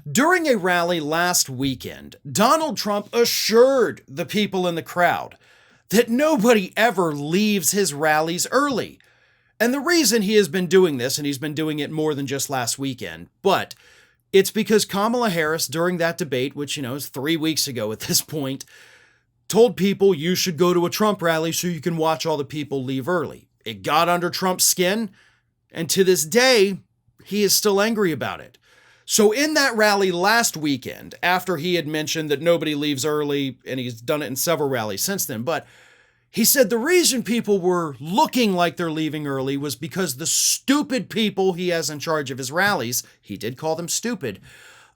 During a rally last weekend, Donald Trump assured the people in the crowd that nobody ever leaves his rallies early. And the reason he has been doing this, and he's been doing it more than just last weekend, but it's because Kamala Harris, during that debate, which, is 3 weeks ago at this point, told people you should go to a Trump rally so you can watch all the people leave early. It got under Trump's skin, and to this day, he is still angry about it. So in that rally last weekend, after he had mentioned that nobody leaves early, and he's done it in several rallies since then, but he said the reason people were looking like they're leaving early was because the stupid people he has in charge of his rallies, he did call them stupid,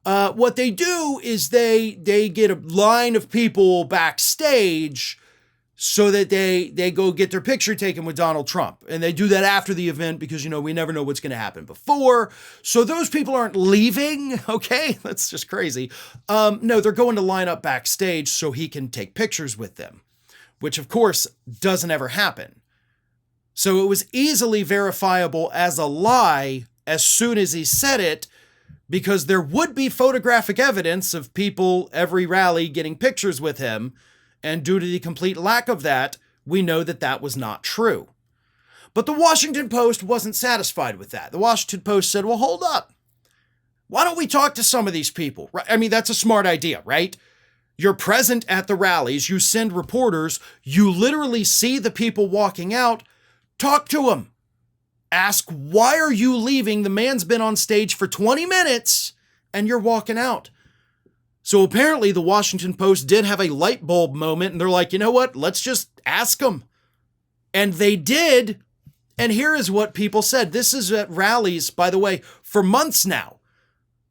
what they do is they get a line of people backstage so that they go get their picture taken with Donald Trump. And they do that after the event because, we never know what's going to happen before. So those people aren't leaving, okay? That's just crazy. No, they're going to line up backstage so he can take pictures with them, which of course doesn't ever happen. So it was easily verifiable as a lie as soon as he said it, because there would be photographic evidence of people every rally getting pictures with him. And due to the complete lack of that, we know that that was not true. But the Washington Post wasn't satisfied with that. The Washington Post said, well, hold up. Why don't we talk to some of these people? I mean, that's a smart idea, right? You're present at the rallies. You send reporters. You literally see the people walking out. Talk to them. Ask, why are you leaving? The man's been on stage for 20 minutes and you're walking out. So apparently the Washington Post did have a light bulb moment, and they're like, you know what? Let's just ask them. And they did. And here is what people said. This is at rallies, by the way, for months now.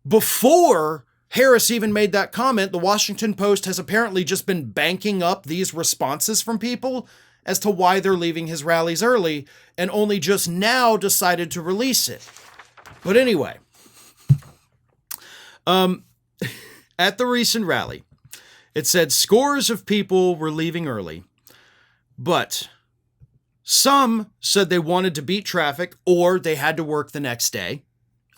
Before Harris even made that comment, the Washington Post has apparently just been banking up these responses from people as to why they're leaving his rallies early, and only just now decided to release it. But anyway, at the recent rally, it said scores of people were leaving early, but some said they wanted to beat traffic or they had to work the next day.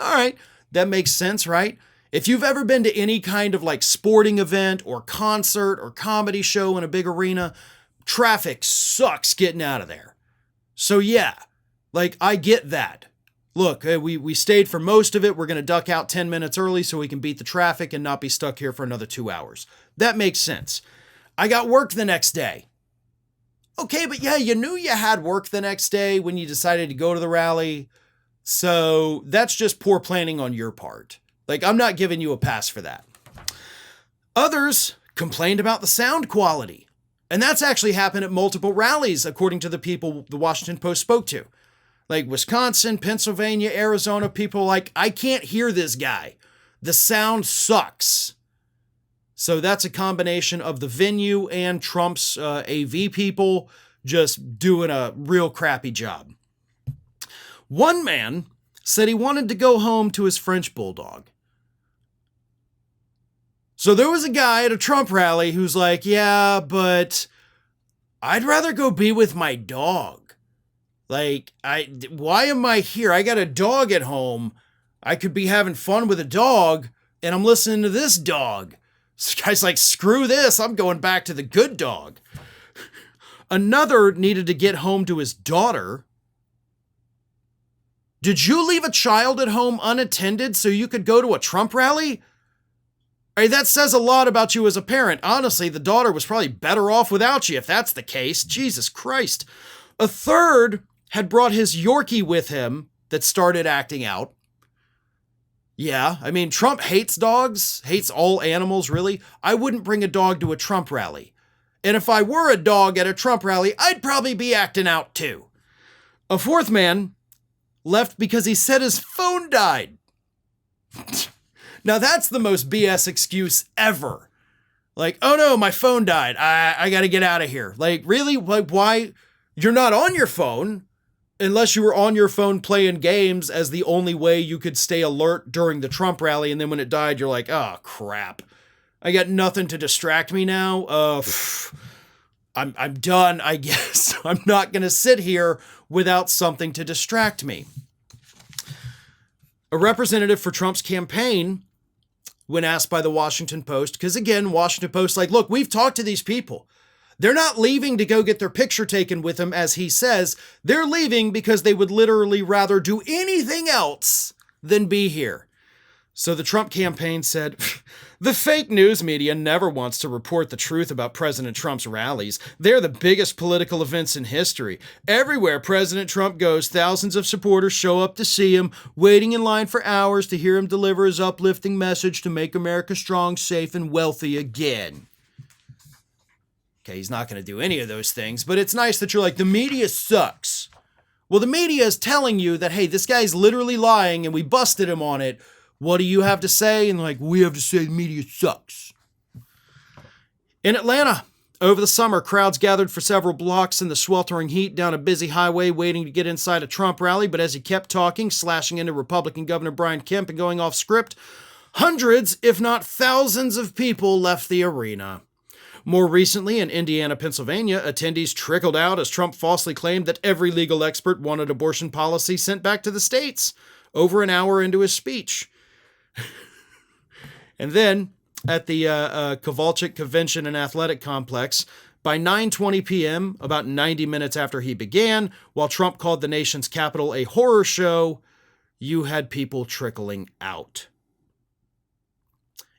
All right, that makes sense, right? If you've ever been to any kind of like sporting event or concert or comedy show in a big arena, traffic sucks getting out of there. So yeah, like I get that. Look, we stayed for most of it. We're going to duck out 10 minutes early so we can beat the traffic and not be stuck here for another 2 hours. That makes sense. I got work the next day. Okay, but yeah, you knew you had work the next day when you decided to go to the rally. So that's just poor planning on your part. Like, I'm not giving you a pass for that. Others complained about the sound quality. And that's actually happened at multiple rallies, according to the people the Washington Post spoke to. Like Wisconsin, Pennsylvania, Arizona, people like, I can't hear this guy. The sound sucks. So that's a combination of the venue and Trump's AV people just doing a real crappy job. One man said he wanted to go home to his French bulldog. So there was a guy at a Trump rally who's like, yeah, but I'd rather go be with my dog. Like, why am I here? I got a dog at home. I could be having fun with a dog, and I'm listening to this dog. This guy's like, screw this. I'm going back to the good dog. Another needed to get home to his daughter. Did you leave a child at home unattended so you could go to a Trump rally? I mean, that says a lot about you as a parent. Honestly, the daughter was probably better off without you if that's the case. Jesus Christ. A third had brought his Yorkie with him that started acting out. Yeah, I mean, Trump hates dogs, hates all animals, really. I wouldn't bring a dog to a Trump rally. And if I were a dog at a Trump rally, I'd probably be acting out too. A fourth man left because he said his phone died. Now that's the most BS excuse ever. Like, oh no, my phone died. I got to get out of here. Like, really? Like, why? You're not on your phone unless you were on your phone playing games as the only way you could stay alert during the Trump rally. And then when it died, you're like, oh crap. I got nothing to distract me now. I'm done, I guess. I'm not going to sit here without something to distract me. A representative for Trump's campaign when asked by the Washington Post, because again, Washington Post, like, look, we've talked to these people. They're not leaving to go get their picture taken with him, as he says. They're leaving because they would literally rather do anything else than be here. So the Trump campaign said, the fake news media never wants to report the truth about President Trump's rallies. They're the biggest political events in history. Everywhere President Trump goes, thousands of supporters show up to see him, waiting in line for hours to hear him deliver his uplifting message to make America strong, safe, and wealthy again. Okay, he's not going to do any of those things, but it's nice that you're like, the media sucks. Well, the media is telling you that, hey, this guy's literally lying and we busted him on it. What do you have to say? And like, we have to say the media sucks. In Atlanta, over the summer, crowds gathered for several blocks in the sweltering heat down a busy highway waiting to get inside a Trump rally. But as he kept talking, slashing into Republican Governor Brian Kemp and going off script, hundreds, if not thousands of people left the arena. More recently, in Indiana, Pennsylvania, attendees trickled out as Trump falsely claimed that every legal expert wanted abortion policy sent back to the states over an hour into his speech. And then, at the Kovalchik Convention and Athletic Complex, by 9:20 p.m., about 90 minutes after he began, while Trump called the nation's capital a horror show, you had people trickling out.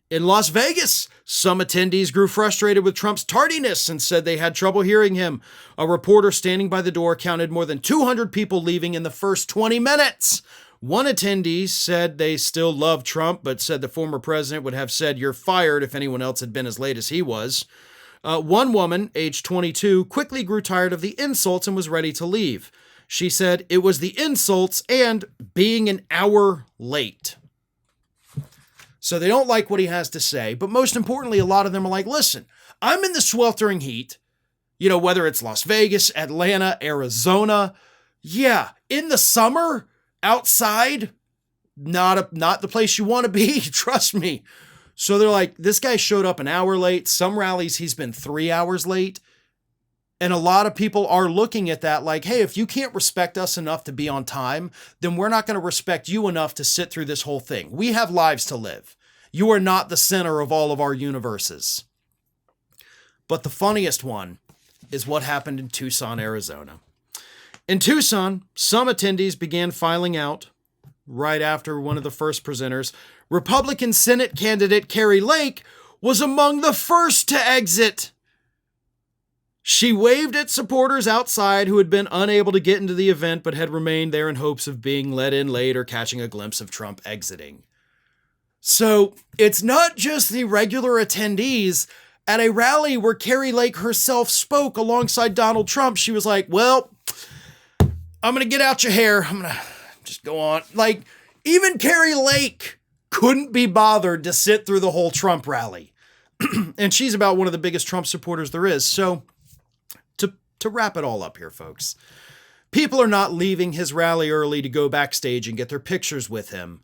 In Las Vegas, some attendees grew frustrated with Trump's tardiness and said they had trouble hearing him. A reporter standing by the door counted more than 200 people leaving in the first 20 minutes. One attendee said they still love Trump, but said the former president would have said, "You're fired," if anyone else had been as late as he was. One woman, age 22, quickly grew tired of the insults and was ready to leave. She said it was the insults and being an hour late. So they don't like what he has to say, but most importantly, a lot of them are like, listen, I'm in the sweltering heat, you know, whether it's Las Vegas, Atlanta, Arizona. Yeah, in the summer, outside, not the place you want to be, trust me. So they're like, this guy showed up an hour late. Some rallies, he's been 3 hours late. And a lot of people are looking at that like, hey, if you can't respect us enough to be on time, then we're not going to respect you enough to sit through this whole thing. We have lives to live. You are not the center of all of our universes. But the funniest one is what happened in Tucson, Arizona. In Tucson, some attendees began filing out right after one of the first presenters. Republican Senate candidate Kari Lake was among the first to exit. She waved at supporters outside who had been unable to get into the event but had remained there in hopes of being let in late or catching a glimpse of Trump exiting. So it's not just the regular attendees. At a rally where Kari Lake herself spoke alongside Donald Trump, she was like, well, I'm going to get out your hair. I'm going to just go on. Like, even Kari Lake couldn't be bothered to sit through the whole Trump rally. And she's about one of the biggest Trump supporters there is. So to wrap it all up here, folks, people are not leaving his rally early to go backstage and get their pictures with him.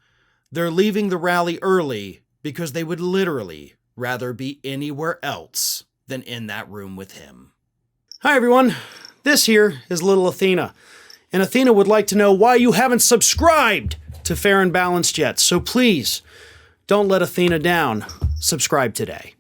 They're leaving the rally early because they would literally rather be anywhere else than in that room with him. Hi, everyone. This here is Little Athena. And Athena would like to know why you haven't subscribed to Fair and Balanced yet. So please, don't let Athena down. Subscribe today.